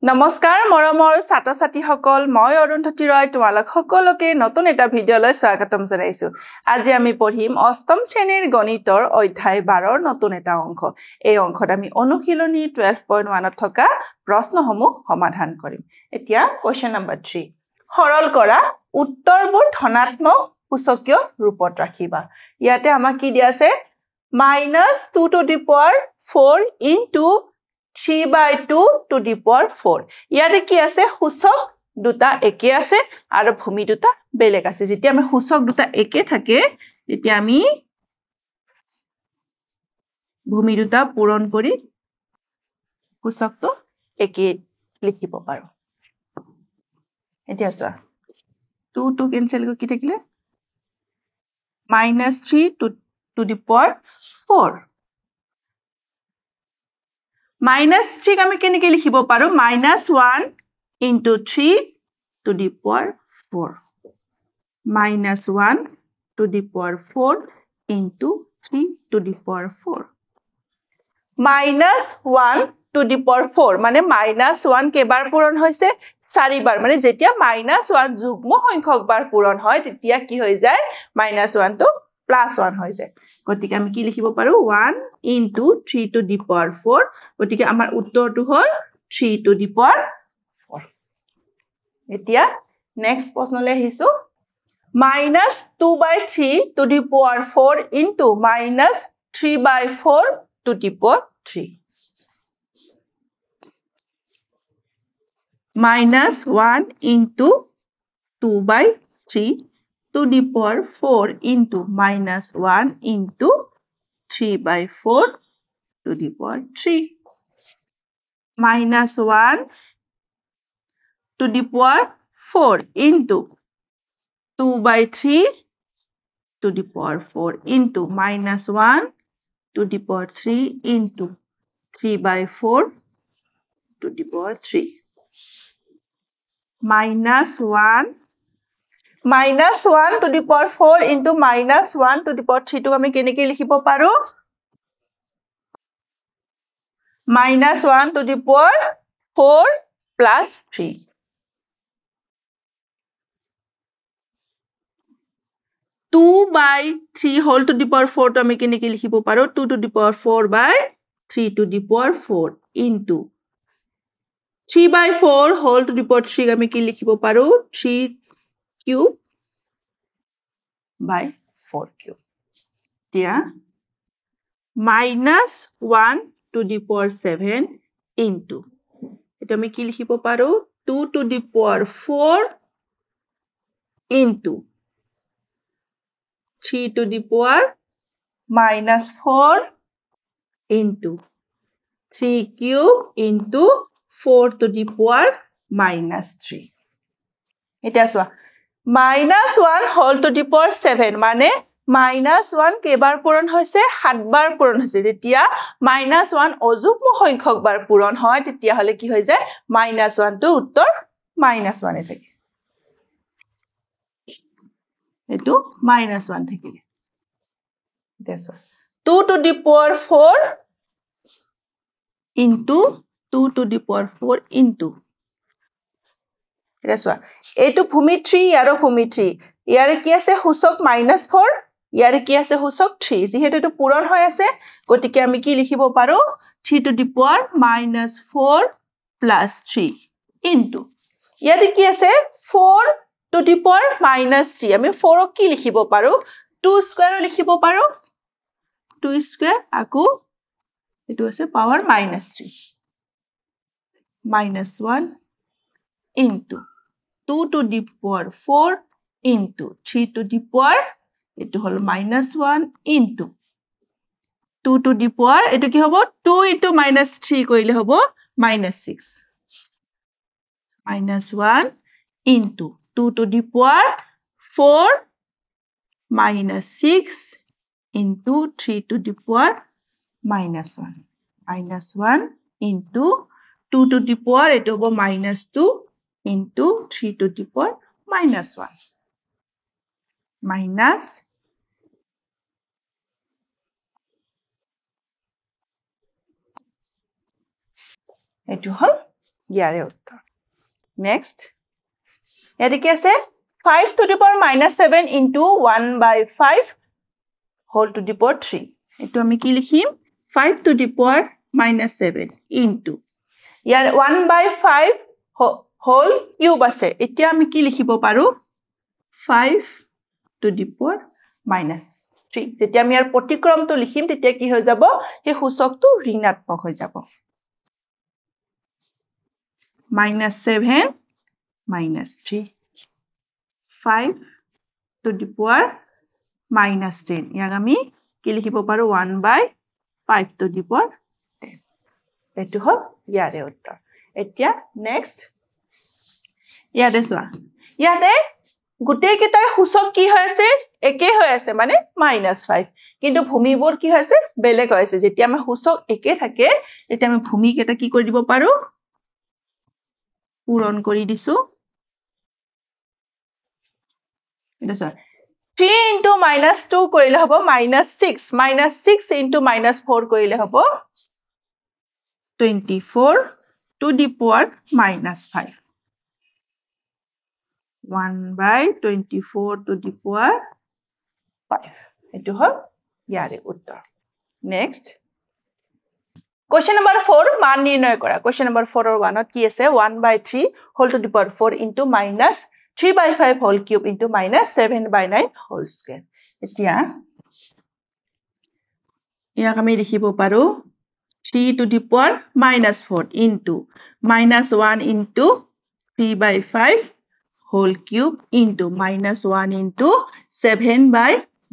নমস্কাৰ মৰমৰ ছাত্ৰ-ছাত্ৰী সকল মই অৰুন্ধতী ৰয় তোমালোক সকলোকে নতুন এটা ভিডিঅলৈ স্বাগতম জনাইছো আজি আমি পঢ়িম অষ্টম শ্ৰেণীৰ গণিতৰ অধ্যায় 12ৰ নতুন এটা অংক এই অংকত আমি অনুশীলনী 12.1 ত থকা প্ৰশ্নসমূহ সমাধান কৰিম এতিয়া কোৱেশ্চন নম্বৰ 3 সৰল কৰা উত্তৰবোৰ ধনাত্মক সূচকীয় ৰূপত ৰাখিবা ইয়াতে আমাক কি দিয়া আছে -2 to the power 4 into 3/2 to the power 4 ইয়াতে কি আছে সূচক দুটা একে আছে আৰু ভূমি দুটা বেলেগ আছে যেতিয়া আমি সূচক দুটা একে থাকে তেতিয়া আমি ভূমি দুটা পূৰণ কৰি সূচকটো একে লিখিব পাৰো এতিয়া চোৱা 2 to cancel কি থাকিলে -3 to the power 4 -3 আমি কেনেকৈ লিখিব পাৰো -1 into 3 to the power 4 -1 to the power 4 into 3 to the power 4 -1 to the power 4 মানে -1 কেইবাৰ পূৰণ হৈছে 4 বাৰ মানে যেতিয়া -1 যুগ্ম সংখ্যক বাৰ পূৰণ হয় তেতিয়া কি হৈ যায় -1 টো +1 হৈ যায় গতিকে আমি কি লিখিব পাৰো 1 into 3 to the power 4 গতিকে আমাৰ উত্তৰটো হ'ল 3 to the power 4 এতিয়া নেক্সট প্ৰশ্নলৈ আহিছো -2/3 to the power 4 into -3/4 to the power 3 -1 into 2/3 to the power 4 into -1 into 3/4 to the power 3 -1 to the power 4 into 2/3 to the power 4 into -1 to the power 3 into 3/4 to the power 3 -1 to the power 4 into -1 to the power 3 টো আমি কেনেকৈ লিখিব পাৰো -1 to the power 4 plus 3 2/3 whole to the power 4 টো আমি কেনেকৈ লিখিব পাৰো 2 to the power 4/3 to the power 4 into 3/4 whole to the power 3 আমি কি লিখিব পাৰো 3 cube by 4 cube এতিয়া -1 to the power 7 into এটা আমি কি লিখিব পাৰো 2 to the power 4 into 3 to the power -4 into 3 cube into 4 to the power -3 এটা চোৱা -1 whole to the power 7 মানে -1 কেইবাৰ পূৰণ হৈছে 7 বাৰ পূৰণ হৈছে তেতিয়া -1 অযুগ্ম সংখ্যক বাৰ পূৰণ হয় তেতিয়া হলে কি হৈ যায় -1 টো উত্তৰ -1 এ থাকে এটো -1 থাকিলে দেখো 2 to the power 4 into 2 to the power 4 into এটা চোৱা এইটো ভূমি 3 আৰু ভূমি 3 ইয়াৰে কি আছে সূচক -4 ইয়াৰে কি আছে সূচক 3 যেহেতু এটো পূৰণ হৈ আছে গতিকে আমি কি লিখিব পাৰো 3 to the power -4 plus 3 into ইয়াতে কি আছে 4 to the power -3 আমি 4 ক কি লিখিব পাৰো 2 স্কয়াৰ লিখিব পাৰো 2 স্কয়াৰ আকৌ এটো আছে power -3 -1 into 2 to the power 4 into 3 to the power এটো হল -1 into 2 to the power এটো কি হ'ব 2 into -3 কইলে হ'ব -6 -1 into 2 to the power 4 -6 into 3 to the power -1 -1 into 2 to the power এটো হ'ব -2 into 3 to the power -1 minus এটো হল ইয়াৰে উত্তৰ নেক্সট ইয়াতে কি আছে 5 to the power minus 7 into 1 by 5 whole to the power 3 এটো আমি কি লিখিম 5 to the power minus 7 into year 1 by 5 whole cube আছে এতিয়া আমি কি লিখিব পাৰো 5 to the power minus 3 যেতিয়া আমি ইয়াৰ প্ৰতিক্ৰমটো লিখিম তেতিয়া কি হৈ যাব এই সূচকটো ঋণাত্মক হৈ যাব minus 7 minus 3 5 to the power minus 10 ইয়াক আমি কি লিখিব পাৰো 1 by 5 to the power 10 এটো হল ইয়াৰে উত্তৰ এতিয়া নেক্সট ইয়াতে চোৱা ইয়াতে গোটেই কেইটাৰ সূচক কি হৈ আছে একে হৈ আছে মানে -5 কিন্তু ভূমিবোৰ কি হৈছে বেলেগ হৈ আছে যেতিয়া আমাৰ সূচক একে থাকে তেতিয়া আমি ভূমি কেটা কি কৰি দিব পাৰো পূৰণ কৰি দিছো এটা স্যাৰ 3 into -2 কৰিলে হ'ব -6 -6 into -4 কৰিলে হ'ব 24 to the power -5 1 by 24 to the power 5 এটো হল ইয়াৰে উত্তৰ নেক্সট Question number 4 মান নিৰ্ণয় কৰা Question number 4 or 1 কি আছে 1 by 3 whole to the power 4 into minus 3 by 5 whole cube into minus 7 by 9 whole square এতিয়া ইয়াক আমি লিখিব পাৰো 3 to the power -4 into -1 into 3 by 5 whole cube into -1 into 7 by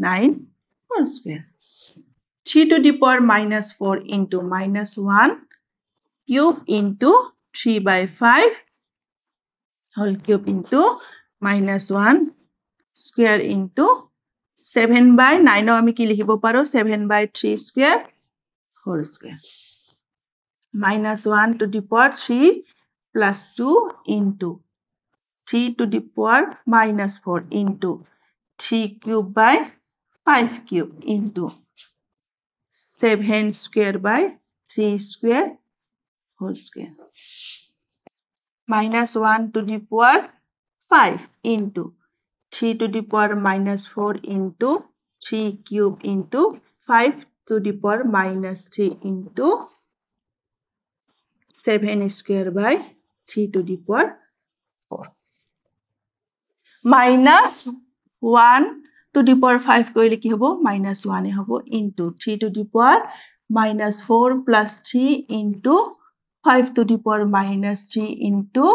9 whole square 3 to the power -4 into -1 cube into 3 by 5 whole cube into -1 square into 7 by 9 আমি কি লিখিব পাৰো 7 by 3 square whole square -1 to the power 3 plus 2 into 3 to the power -4 into 3 cube by 5 cube into 7 square by 3 square whole square -1 to the power 5 into 3 to the power -4 into 3 cube into 5 to the power -3 into 7 square by 3 to the power 4 -1 to the power 5 কইলে কি হবো -1 এ হবো into 3 to the power -4 plus 3 into 5 to the power -3 into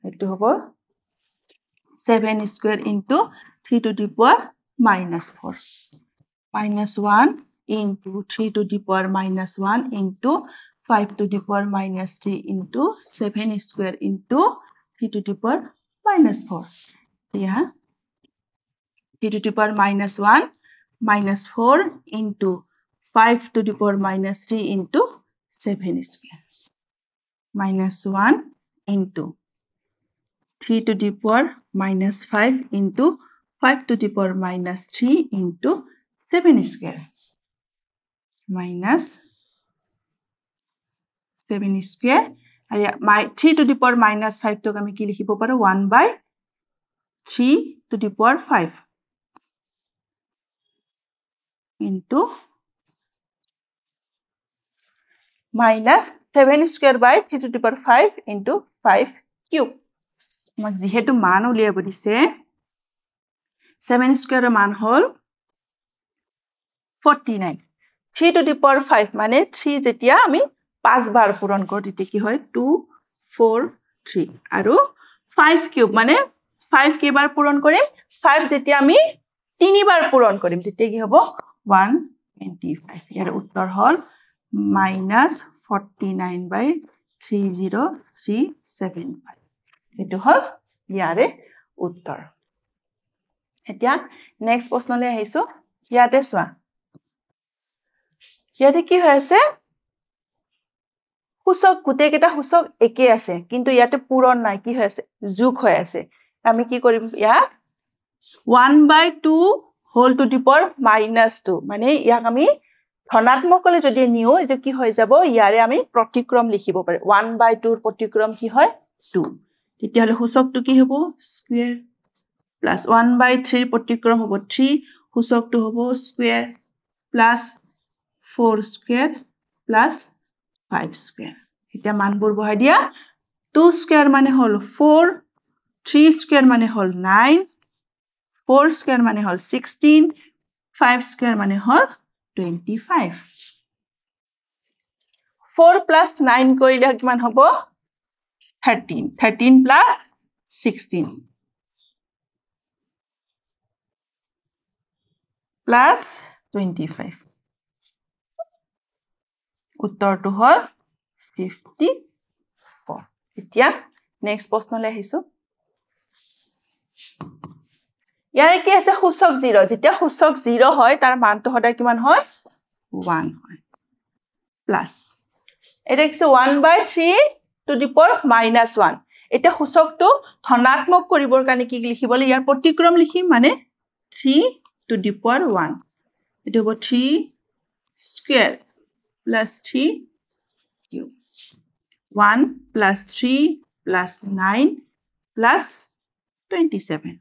এটো হবো 7 square into 3 to the power -4 -1 into 3 to the power -1 into 5 to the power -3 into 7 square into 3 to the power -4 yeah 3 to the power -1 -4 into 5 to the power -3 into 7 square -1 into 3 to the power -5 into 5 to the power -3 into 7 square -7 square আৰু 3 to the power -5 তো আমি কি লিখিব পাৰো 1 by 3 to the power 5 into -7 square by 3 to the power 5 into 5 cube আমাক যেহেতু মান উলিয়াব দিছে 7 square মান হল 49 3 to the power 5 মানে 3 যেতিয়া আমি 5 বাৰ পূৰণ কৰো তেতিয়া কি হয় 2 4 3 আৰু 5 কিউব মানে 5 কেইবাৰ পূৰণ কৰিম 5 যেতিয়া আমি 3 বাৰ পূৰণ কৰিম তেতিয়া কি হ'ব 125 ইয়াৰ উত্তৰ হল -49 by 30375 এটো হল ইয়াৰে উত্তৰ এতিয়া নেক্সট প্ৰশ্নলৈ আহিছো ইয়াতে চোৱা ইয়াতে কি হৈ আছে সূচক গোটেই কেইটা সূচক একে আছে কিন্তু ইয়াতে পূৰণ নাই কি হৈ আছে যোগ হৈ আছে আমি কি কৰিম ইয়াক 1/2 whole to the power -2 মানে ইয়াক আমি ধনাত্মকলৈ যদি নিও এটো কি হৈ যাব ইয়াৰে আমি প্ৰতিক্ৰম লিখিব পাৰো 1/2 ৰ প্ৰতিক্ৰম কি হয় 2 তেতিয়া হলে সূচকটো কি হ'ব স্কয়াৰ প্লাস 1/3 ৰ প্ৰতিক্ৰম হ'ব 3 সূচকটো হ'ব square plus 4 square plus 5 square এতিয়া মানবোৰ বহাই দিয়া 2 স্কয়াৰ মানে হল 4 3 স্কয়াৰ মানে হল 9 4 স্কয়াৰ মানে হল 16 5 স্কয়াৰ মানে হল 25 4 plus 9 কৰিলে কিমান হ'ব 13 13 plus 16 plus 25 উত্তৰটো হ'ল 54 এতিয়া নেক্সট প্ৰশ্নলৈ আহিছো ইয়াৰে কি আছে সূচক 0 যেতিয়া সূচক 0 হয় তাৰ মানটো সদায় কিমান হয় 1 হয় প্লাস এটা কি 1/3 to the power -1 এটা সূচকটো ধনাত্মক কৰিবৰ কাৰণে কি লিখিবলৈ ইয়াৰ প্ৰতিক্ৰম লিখিম মানে 3 to the power 1 এটা হ'ব 3 square plus 3 cube 1 plus 3 plus 9 plus 27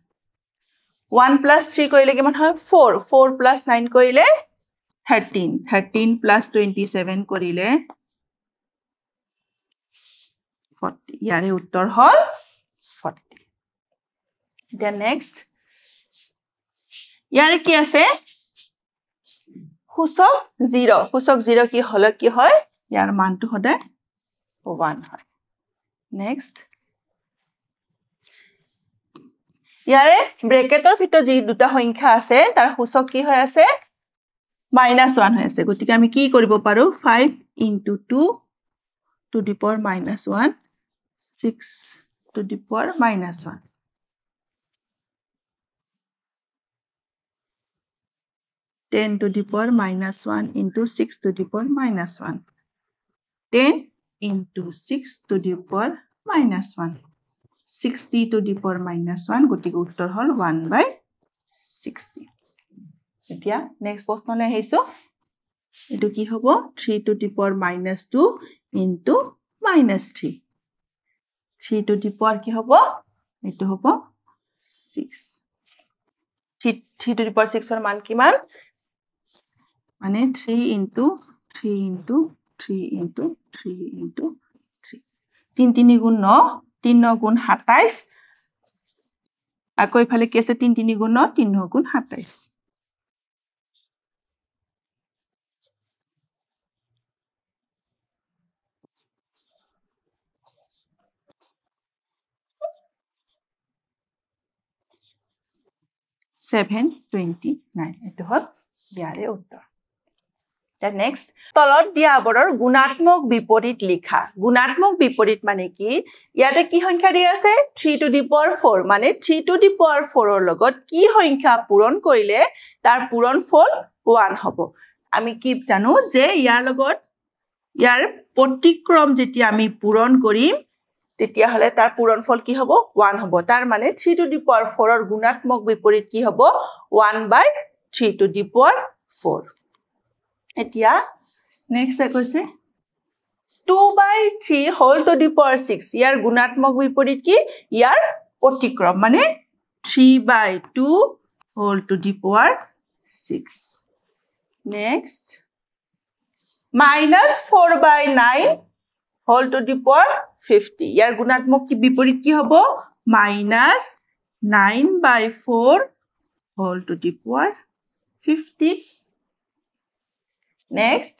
1 plus 3 কৰিলে কিমান হয় 4 4 plus 9 কৰিলে 13 13 plus 27 কৰিলে 40 ইয়াৰে উত্তৰ হ'ল 40 এতিয়া নেক্সট ইয়াৰে কি আছে সূচক 0 কি হল কি হয় ইয়াৰ মানটো সদায় 1 হয় নেক্সট ইয়াৰে ব্ৰেকেটৰ ভিতৰত যি দুটা সংখ্যা আছে তাৰ সূচক কি হৈ আছে -1 হৈ আছে গতিকে আমি কি কৰিব পাৰো 5 into 2 to the power -1 6 to the power -1 10 to the power -1 into 6 to the power -1 10 into 6 to the power -1 60 to the power -1 গতিকে উত্তৰ হ'ল 1/60 এতিয়া নেক্সট প্ৰশ্নলৈ আহিছো এটো কি হ'ব 3 to the power -2 into -3 3 to the power কি হ'ব এটো হ'ব 6 3 to the power 6 ৰ মান কিমান মানে 3 into 3 into 3 into 3 into 3 3 3 গুণ 9 3 9 গুণ 27 আকৌ ইফালে কি আছে 3 3 গুণ 9 3 9 গুণ 27 729 এটো হল ইয়াৰে উত্তৰ নেক্সট তলত দিয়া আৱৰৰ গুণাত্মক বিপৰীত লিখা গুণাত্মক বিপৰীত মানে কি ইয়াতে কি সংখ্যা দিয়া আছে 3 to the power 4 মানে 3 to the power 4 ৰ লগত কি সংখ্যা পূৰণ কৰিলে তাৰ পূৰণফল 1 হ'ব আমি কি জানো যে ইয়াৰ লগত ইয়াৰ প্ৰতিক্ৰম যেতিয়া আমি পূৰণ কৰিম তেতিয়া হলে তাৰ পূৰণফল কি হ'ব 1 হ'ব তাৰ মানে 3 to the power 4 ৰ গুণাত্মক বিপৰীত কি হ'ব 1/3 to the power 4 এতিয়া নেক্সট কৈছে 2/3 whole to the power 6 ইয়াৰ গুণাত্মক বিপৰীত কি ইয়াৰ প্ৰতিক্ৰম মানে 3/2 whole to the power 6 next -4/9 whole to the power 50 ইয়াৰ গুণাত্মক কি বিপৰীত কি হ'ব -9/4 whole to the power 50 next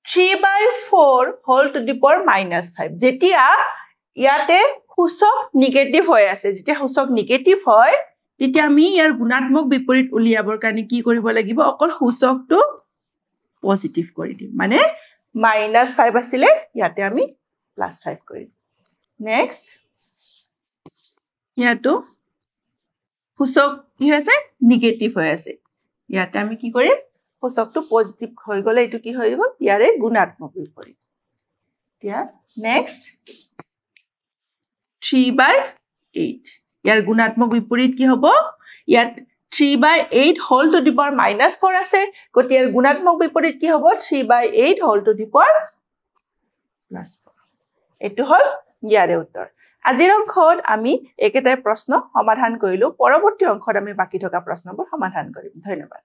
3/4 whole to the power -5 যেতিয়া ইয়াতে সূচক নিগেটিভ হৈ আছে যেতিয়া সূচক নিগেটিভ হয় তেতিয়া আমি ইয়াৰ গুণাত্মক বিপৰীত উলিয়াবৰ কাৰণে কি কৰিব লাগিব অকল সূচকটো পজিটিভ কৰি দিম মানে -5 আছিল ইয়াতে আমি +5 কৰিম নেক্সট ইয়াতো সূচক কি আছে নিগেটিভ হৈ আছে ইয়াতে আমি কি কৰিম সূচকটো পজিটিভ হৈ গলে এটো কি হৈ গল ইয়াৰে গুণাত্মক বিপৰীত এতিয়া নেক্সট 3/8 ইয়াৰ গুণাত্মক বিপৰীত কি হ'ব ইয়াত 3/8 হোল টু দি পাৱাৰ -4 আছে গতিকে গুণাত্মক বিপৰীত কি হ'ব 3/8 হোল টু দি পাৱাৰ +4 এটো হল ইয়াৰে উত্তৰ আজিৰ অংকত আমি একেটাই প্ৰশ্ন সমাধান কৰিলো পৰৱৰ্তী অংকত আমি বাকি থকা প্ৰশ্নবোৰ সমাধান কৰিম ধন্যবাদ